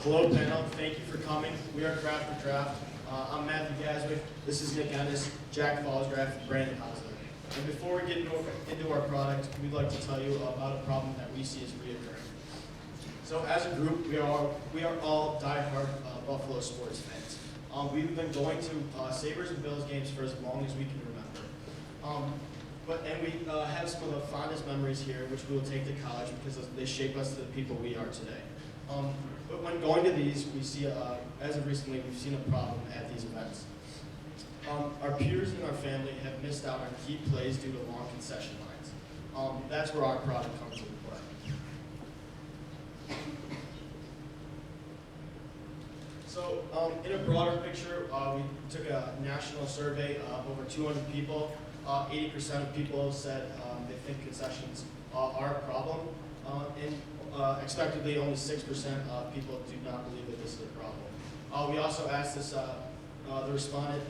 Hello panel, thank you for coming. We are Craft for Draft. I'm Matthew Gaswick, this is Nick Ennis, Jack Fallsgraf, and Brandon Hosler. And before we get into our product, we'd like to tell you about a problem that we see as reoccurring. So as a group, we are all die-hard Buffalo sports fans. We've been going to Sabres and Bills games for as long as we can remember. And we have some of the fondest memories here, which we will take to college because they shape us to the people we are today. But when going to these, we see, as of recently, we've seen a problem at these events. Our peers and our family have missed out on key plays due to long concession lines. That's where our product comes into play. So in a broader picture, we took a national survey of over 200 people. 80% of people said they think concessions are a problem, and expectedly only 6% of people do not believe that this is a problem. We also asked the respondent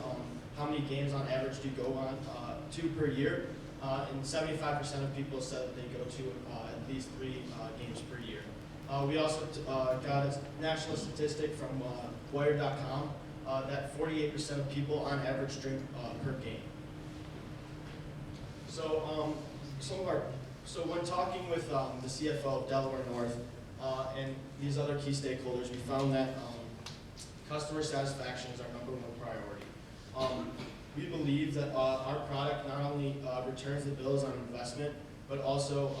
how many games on average do you go on to per year, and 75% of people said that they go to at least 3 games per year. We also got a national statistic from Wire.com that 48% of people on average drink per game. So when talking with the CFO of Delaware North and these other key stakeholders, we found that customer satisfaction is our #1 priority. We believe that our product not only returns the bills on investment, but also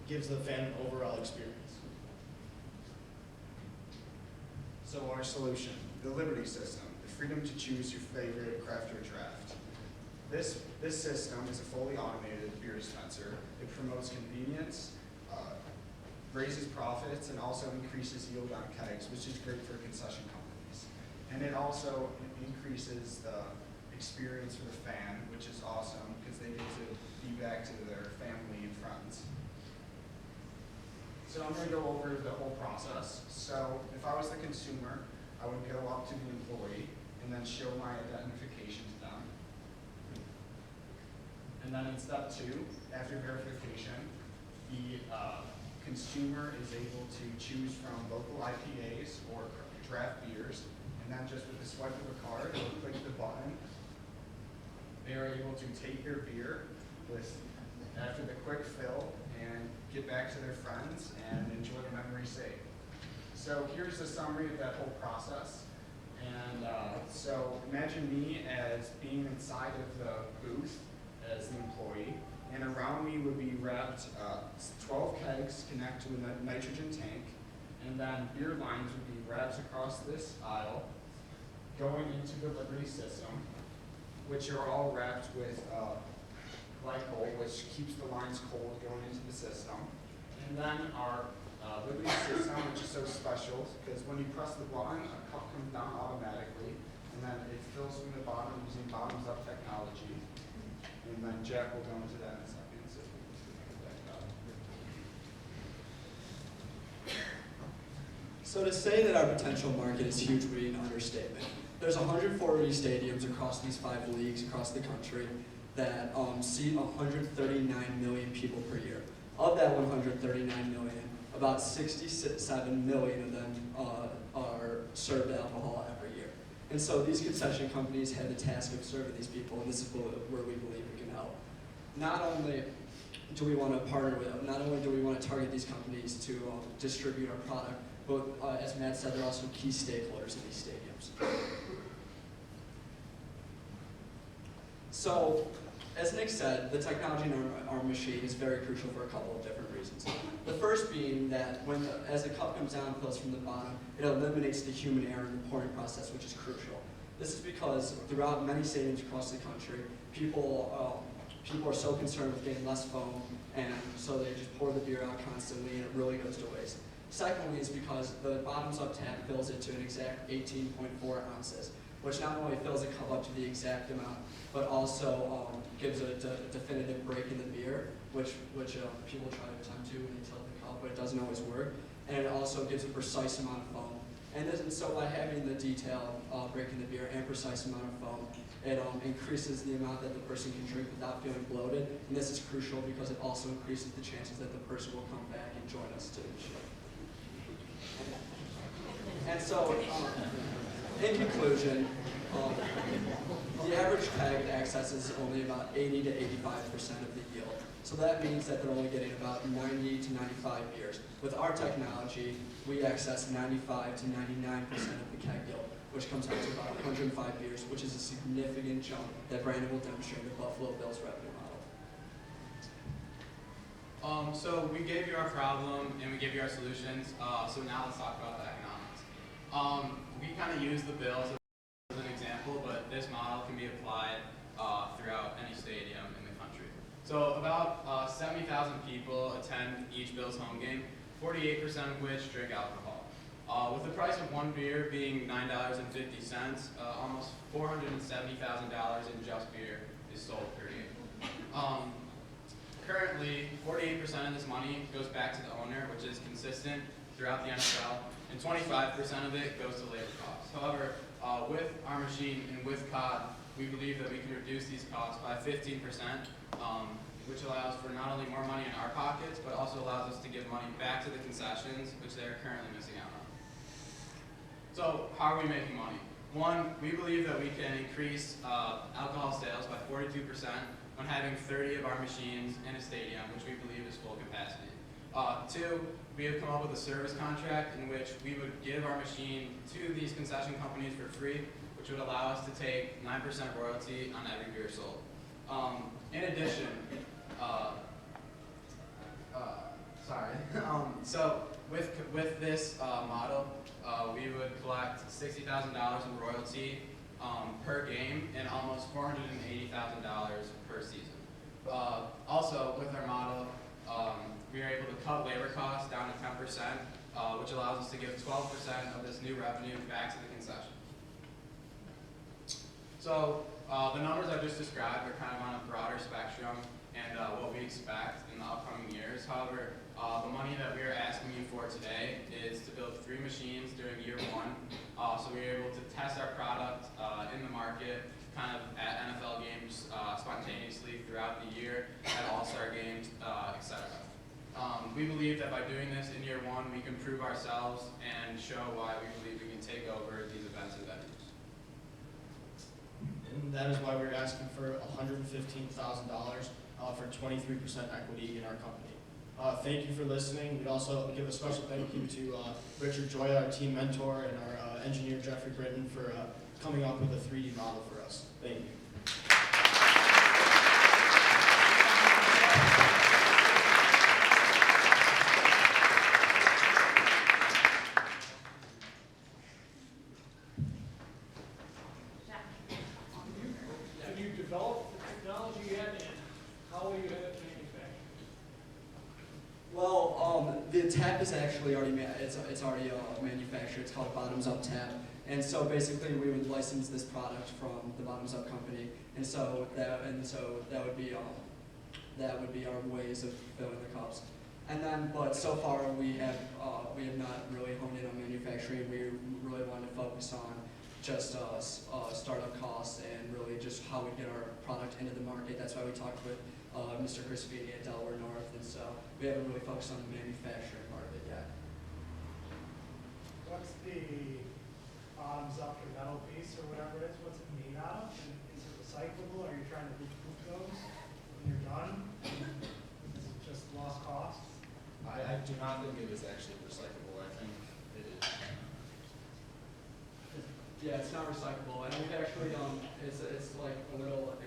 gives the fan an overall experience. So our solution, the Liberty System, the freedom to choose your favorite craft or draft. This system is a fully automated beer dispenser. It promotes convenience, raises profits, and also increases yield on kegs, which is great for concession companies. And it also increases the experience for the fan, which is awesome because they get to be back to their family and friends. So I'm going to go over the whole process. So if I was the consumer, I would go up to the employee and then show my identification to them. And then in step 2, after verification, the consumer is able to choose from local IPAs or draft beers, and then just with the swipe of a card or click the button, they are able to take their beer after the quick fill and get back to their friends and enjoy the memory saved. So here's a summary of that whole process. And so imagine me as being inside of the booth as the employee, and around me would be wrapped 12 kegs connect to a nitrogen tank, and then beer lines would be wrapped across this aisle, going into the Liberty System, which are all wrapped with glycol, which keeps the lines cold going into the system. And then our Liberty System, which is so special, because when you press the button, a cup comes down automatically, and then it fills from the bottom using bottoms-up technology. And then Jack will go into that in a second. So So to say that our potential market is huge would be an understatement. There's 140 stadiums across these 5 leagues across the country that seat 139 million people per year. Of that 139 million, about 67 million of them are served alcohol every year. And so these concession companies have the task of serving these people, and this is where we believe we can help. Not only do we want to partner with them, not only do we want to target these companies to distribute our product, but as Matt said, they're also key stakeholders in these stadiums. So, as Nick said, the technology in our machine is very crucial for a couple of different reasons. The first being that as the cup comes down and fills from the bottom, it eliminates the human error in the pouring process, which is crucial. This is because throughout many stadiums across the country, people are so concerned with getting less foam, and so they just pour the beer out constantly, and it really goes to waste. Secondly, is because the bottoms-up tap fills it to an exact 18.4 ounces, which not only fills the cup up to the exact amount, but also gives a definitive break in the beer, which people try to attempt to when they tilt the cup, but it doesn't always work. And it also gives a precise amount of foam. And so by having the detail break in the beer and precise amount of foam, it increases the amount that the person can drink without feeling bloated. And this is crucial because it also increases the chances that the person will come back and join us to the show. And so, in conclusion, the average keg accesses only about 80 to 85% of the yield. So that means that they're only getting about 90 to 95 beers. With our technology, we access 95 to 99% of the keg yield, which comes out to about 105 beers, which is a significant jump that Brandon will demonstrate in the Buffalo Bills revenue model. So we gave you our problem and we gave you our solutions. So now let's talk about the economics. We kind of use the Bills as an example, but this model can be applied throughout any stadium in the country. So about 70,000 people attend each Bills home game, 48% of which drink alcohol. With the price of one beer being $9.50, almost $470,000 in just beer is sold per game. Currently, 48% of this money goes back to the owner, which is consistent throughout the NFL, and 25% of it goes to labor costs. However, with our machine and with COD, we believe that we can reduce these costs by 15%, which allows for not only more money in our pockets, but also allows us to give money back to the concessions, which they're currently missing out on. So, how are we making money? One, we believe that we can increase alcohol sales by 42% when having 30 of our machines in a stadium, which we believe is full capacity. Two, we have come up with a service contract in which we would give our machine to these concession companies for free, which would allow us to take 9% royalty on every beer sold. In addition, so with this model, we would collect $60,000 in royalty per game and almost $480,000 per season. Also, with our model, we are able to cut labor costs down to 10%, which allows us to give 12% of this new revenue back to the concession. So the numbers I just described are kind of on a broader spectrum and what we expect in the upcoming years. However, the money that we are asking you for today is to build 3 machines during year 1. So we are able to test our product in the market, kind of at NFL games spontaneously throughout the year, at All-Star games, etc. We believe that by doing this in year 1, we can prove ourselves and show why we believe we can take over these events and venues. And that is why we're asking for $115,000 for 23% equity in our company. Thank you for listening. We'd also give a special thank you to Richard Joy, our team mentor, and our engineer Jeffrey Britton for coming up with a 3D model for us. Thank you. Have you developed the technology yet, and how will you have it manufactured? Well, the tap is actually already it's already manufactured. It's called Bottoms Up Tap, and so basically we would license this product from the Bottoms Up company, and so that would be our ways of filling the cups. And then, but so far we have not really honed in on manufacturing. We really wanted to focus on just startup costs and really just how we get our product into the market. That's why we talked with Mr. Crispini at Delaware North, and so we haven't really focused on the manufacturing part of it yet. What's the bottoms up or metal piece or whatever it is? What's it made out of? And is it recyclable? Are you trying to recoup those when you're done? Is it just lost cost? I do not think it is actually recyclable. I think it is. Yeah, it's not recyclable, and we've actually it's like a little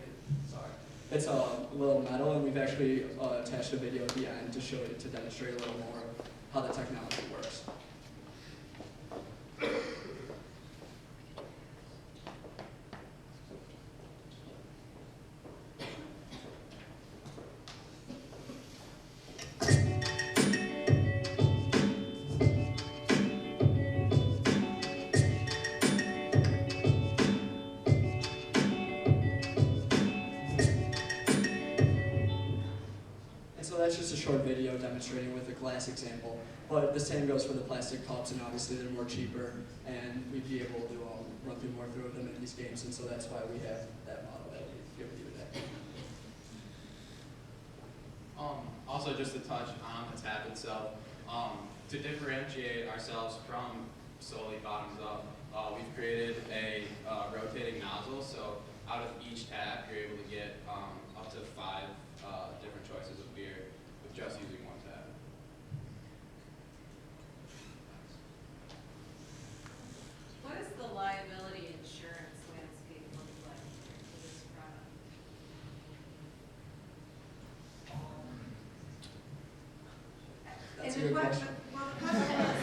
it's a little metal, and we've actually attached a video at the end to show it to demonstrate a little more how the technology works. So that's just a short video demonstrating with a glass example, but the same goes for the plastic cups, and obviously they're more cheaper, and we'd be able to run through more through them in these games, and so that's why we have that model that we've given you today. Also, just to touch on the tap itself, to differentiate ourselves from solely bottoms up. We've created a rotating nozzle, so out of each tap, you're able to get up to 5 different choices of beer with just using one tap. What does the liability insurance landscape look like for this product? That's a And good the question. Well, the question is,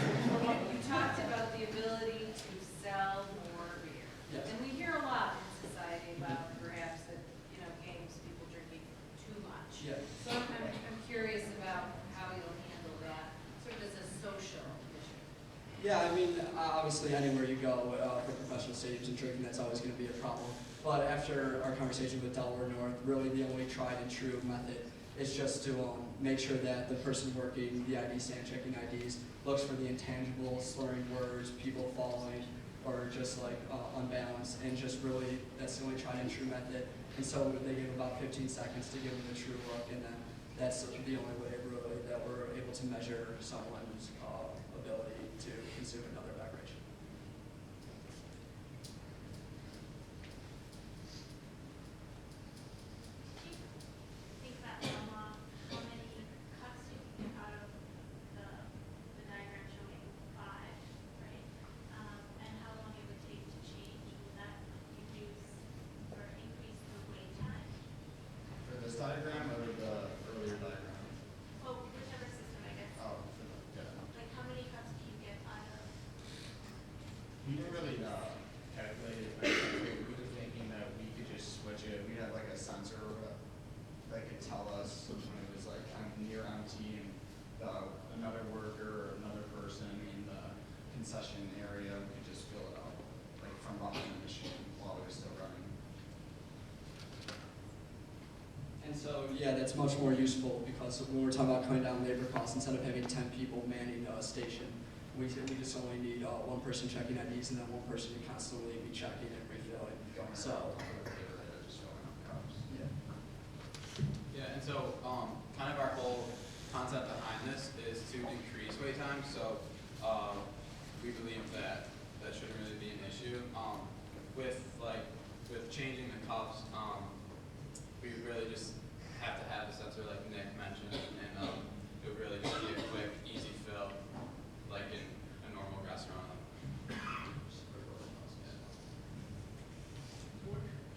you talked about the ability to sell more beer. Yes. And we hear a lot in society about perhaps that, games, people drinking too much. Yeah. So I'm curious about how you'll handle that, sort of as a social issue. Yeah, I mean, obviously anywhere you go for professional stadiums and drinking, that's always going to be a problem. But after our conversation with Delaware North, really the only tried and true method is just to make sure that the person working the ID stand, checking IDs, looks for the intangible, slurring words, people falling, or just like unbalanced, and just really, that's the only tried and true method. And so they give about 15 seconds to give them a true look, and then that's the only way really that we're able to measure someone's ability to consume another beverage. Think about how many cuts you can get out of the diagram showing 5, right? And how long it would take to change. Will that reduce or increase the wait time? For this diagram or the earlier diagram? Well, whichever system, I guess. Oh, yeah. Like how many cuts can you get out of? We didn't really calculate it, but we were thinking that we could just switch it. We had like a sensor that could tell us when it was like near empty and another worker or another person in the concession area could just fill it up, like from behind the machine while it was still running. And so, yeah, that's much more useful because when we're talking about cutting down labor costs, instead of having 10 people manning a station, we just only need one person checking IDs and then one person to constantly be checking and refilling. So, Just filling up cups. yeah. Yeah, and so kind of our whole concept behind this is to decrease wait time. So we believe that that shouldn't really be an issue. With changing the cups, we really just have to have the sensor like Nick mentioned, and it would really just be a quick, easy fill, like in a normal restaurant. To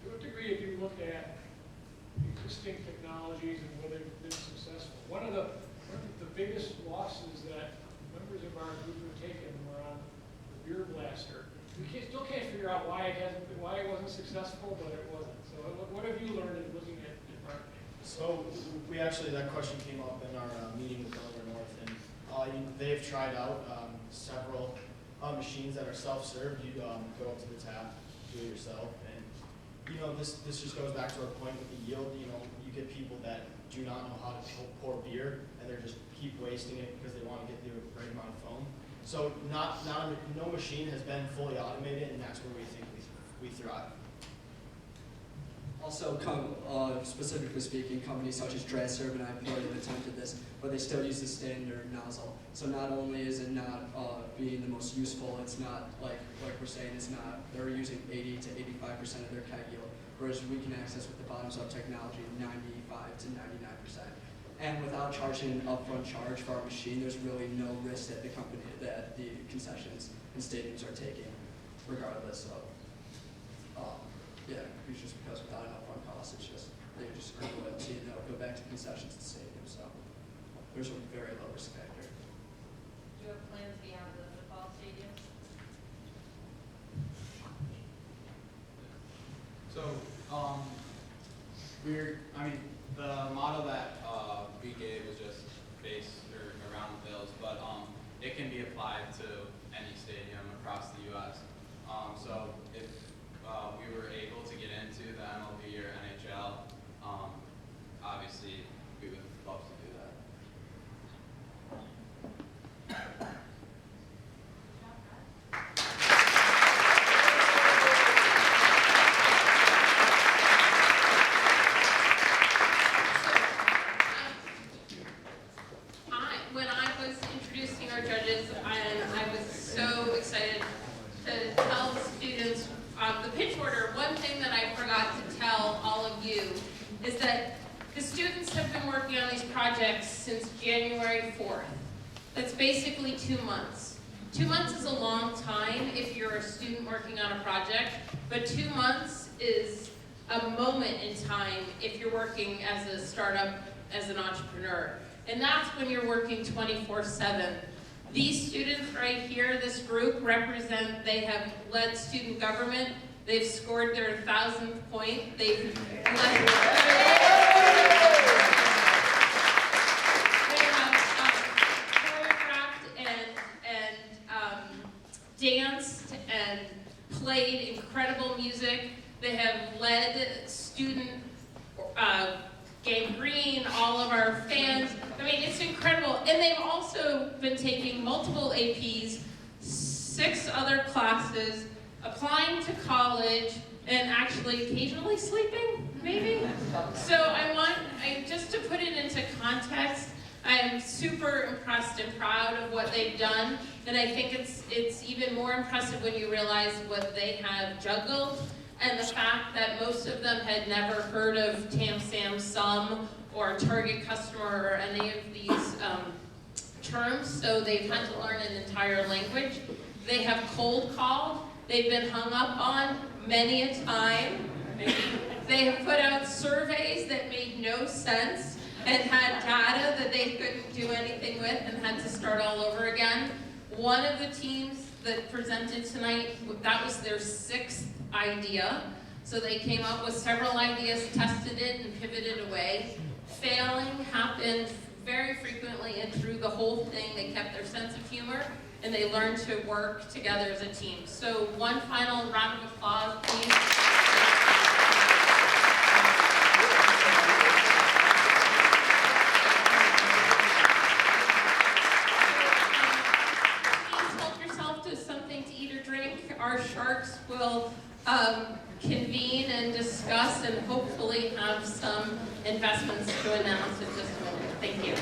what degree have you looked at existing technologies and whether they've been successful? One of the biggest losses that members of our group have taken were on the beer blaster. We still can't figure out why it wasn't successful, but it wasn't. So what have you learned in looking at marketing? So we actually, that question came up in our meeting with Delaware North, and they've tried out several machines that are self-serve. You go up to the tap, do it yourself, and this just goes back to our point with the yield. You get people that do not know how to pour beer, and they're just keep wasting it because they want to get the right amount of foam. So no machine has been fully automated, and that's where we think we thrive. Also, specifically speaking, companies such as DraftServe and IPA have attempted this, but they still use the standard nozzle. So not only is it not being the most useful, it's not like we're saying, it's not. They're using 80 to 85% of their keg yield, whereas we can access with the bottoms-up technology 95 to 99%. And without charging an upfront charge for our machine, there's really no risk that the concessions and stadiums are taking, regardless of. It's just because without an upfront cost, it's just they just earn loyalty and they'll go back to concessions and stadiums. So there's a very low risk factor. Do you have plans beyond the football stadiums? So the model that we gave was just based around the Bills, but it can be applied to any stadium across the U.S. So if we were able to get into the MLB or NHL, obviously we would love to do that. When I was introducing our judges, and I was so excited excited to tell the students the pitch order. One thing that I forgot to tell all of you is that the students have been working on these projects since January 4th. That's basically 2 months. 2 months is a long time if you're a student working on a project, but 2 months is a moment in time if you're working as a startup, as an entrepreneur. And that's when you're working 24/7. These students right here, this group, they have led student government. They've scored their 1,000th point. They've choreographed and danced and played incredible music. They have led student Game Green, all of our fans. I mean, it's incredible. And they've also been taking multiple APs, 6 other classes, applying to college, and actually occasionally sleeping, maybe? So just to put it into context, I am super impressed and proud of what they've done. And I think it's even more impressive when you realize what they have juggled. And the fact that most of them had never heard of TAM, SAM, SUM, or target customer, or any of these terms, so they've had to learn an entire language. They have cold called, they've been hung up on many a time. They have put out surveys that made no sense and had data that they couldn't do anything with and had to start all over again. One of the teams that presented tonight, that was their 6th idea. So they came up with several ideas, tested it, and pivoted away. Failing happened very frequently, and through the whole thing, they kept their sense of humor, and they learned to work together as a team. So one final round of applause, please. Please help yourself to something to eat or drink. Our sharks will convene and discuss and hopefully have some investments to announce in just a moment. Thank you.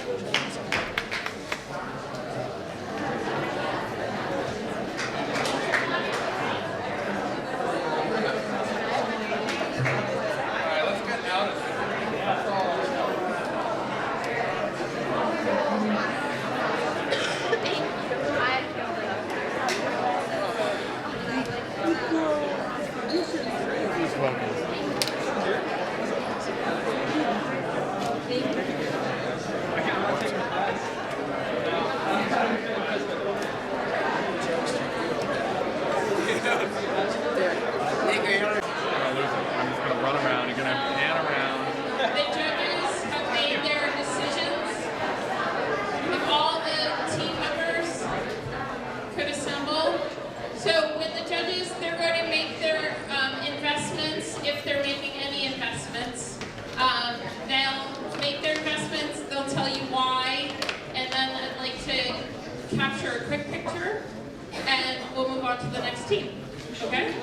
Capture a quick picture, and we'll move on to the next team, okay?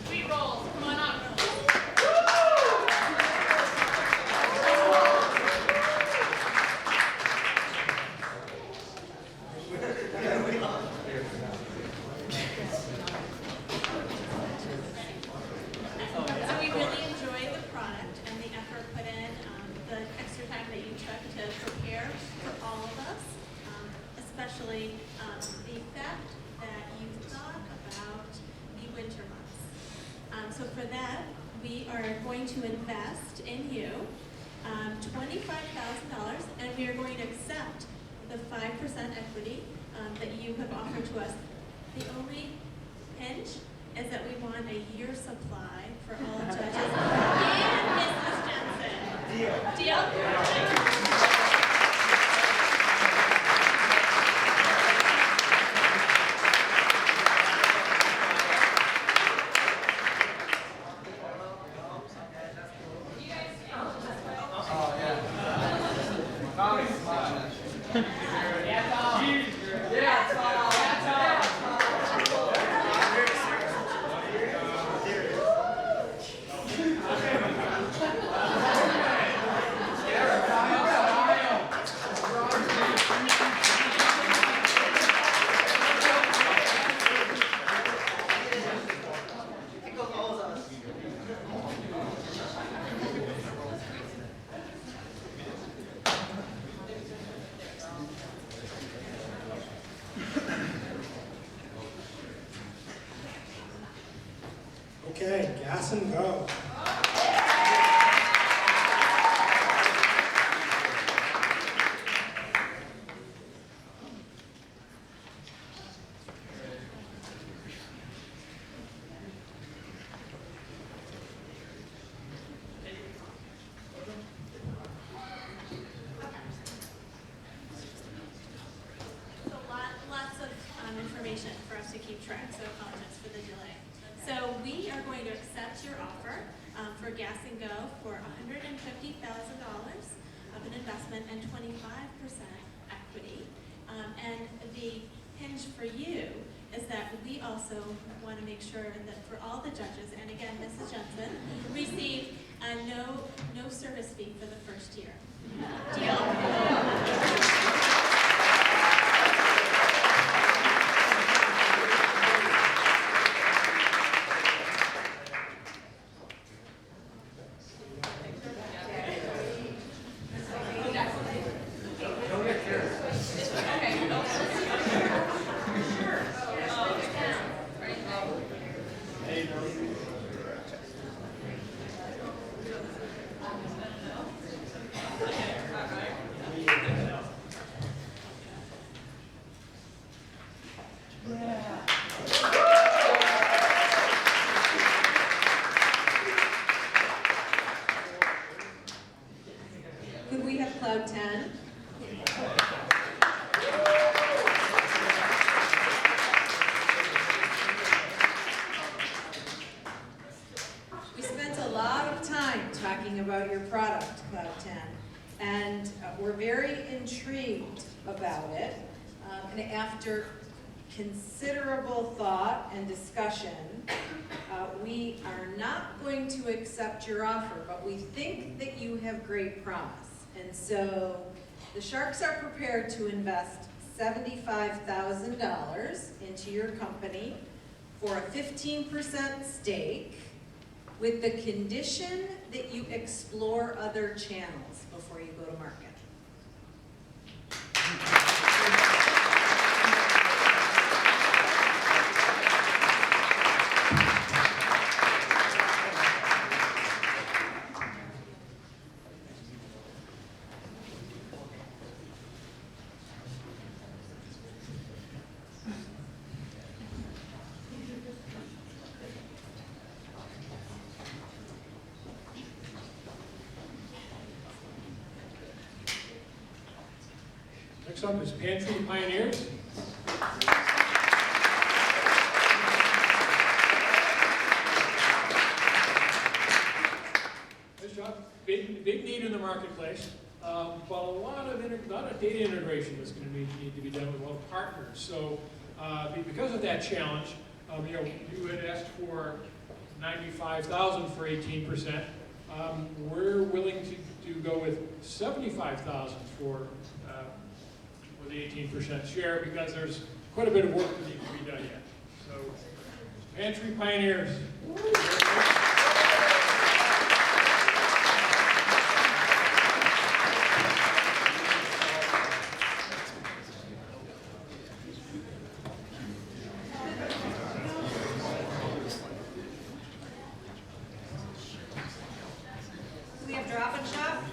Sweet rolls, come on up. The fact that you thought about the winter months. So for that, we are going to invest in you $25,000, and we are going to accept the 5% equity that you have offered to us. The only pinch is that we want a year's supply for all judges and Mrs. Jensen. Deal? Gas and Go. So lots of information for us to keep track, so apologize for the delay. So we are going to accept your offer for Gas and Go for $150,000 of an investment and 25% equity. And the hinge for you is that we also want to make sure that for all the judges, and again, Mrs. Jensen, receive no service fee for the first year. Deal? Could we have cloud 10? We spent a lot of time talking about your product, Cloud 10, and we're very intrigued about it. And after considerable thought and discussion, we are not going to accept your offer, but we think that you have great promise. And so the Sharks are prepared to invest $75,000 into your company for a 15% stake with the condition that you explore other channels before you go to market. Next up is Pantry Pioneers. Nice job. Big need in the marketplace, but a lot of data integration is going to need to be done with a lot of partners. So because of that challenge, you had asked for $95,000 for 18%. We're willing to go with $75,000 for the 18% share because there's quite a bit of work that needs to be done yet. So, Pantry Pioneers. Do we have Drop and Shop?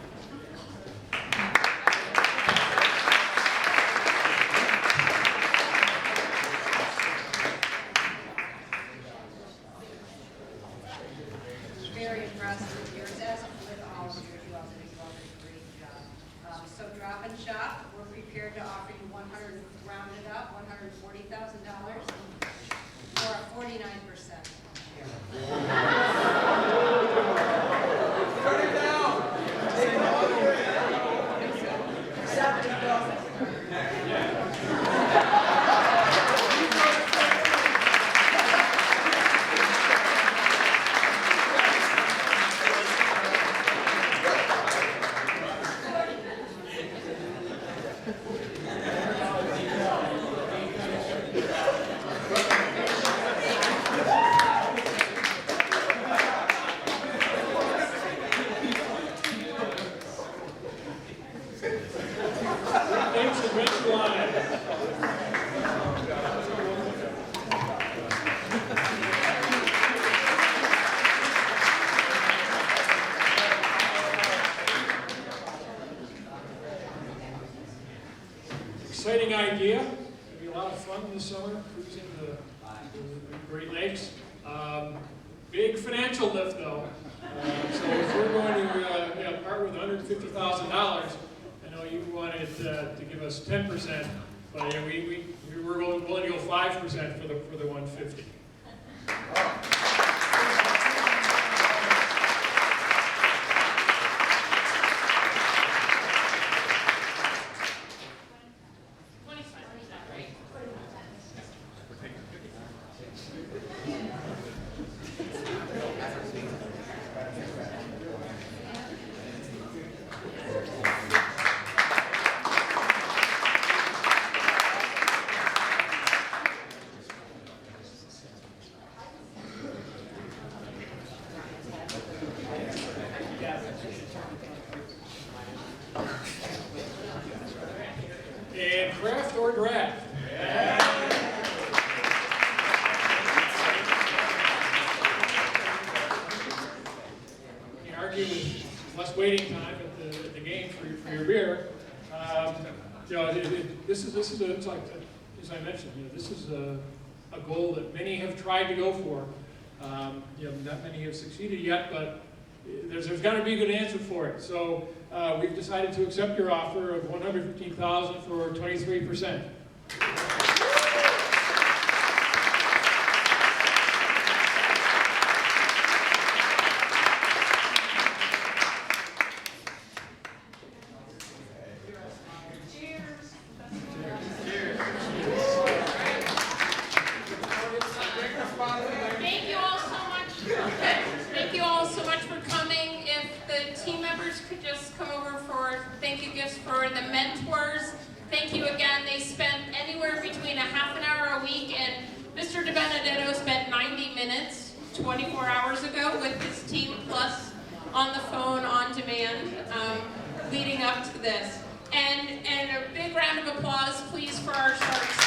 the Great Lakes. Big financial lift though. So if we're going to part with $150,000, I know you wanted to give us 10%, but yeah, we're willing to go 5% for the 150. And craft or draft? You argue with less waiting time at the game for your beer. This is it's like, as I mentioned, this is a goal that many have tried to go for. Not many have succeeded yet, but there's got to be a good answer for it. So we've decided to accept your offer of $115,000 for 23%. Thank you all so much. Thank you all so much for coming. If the team members could just come over for thank you gifts for the mentors. Thank you again. They spent anywhere between a half an hour a week, and Mr. DiBenedetto spent 90 minutes 24 hours ago with his team, plus on the phone, on demand, leading up to this. And a big round of applause, please, for our Sharks.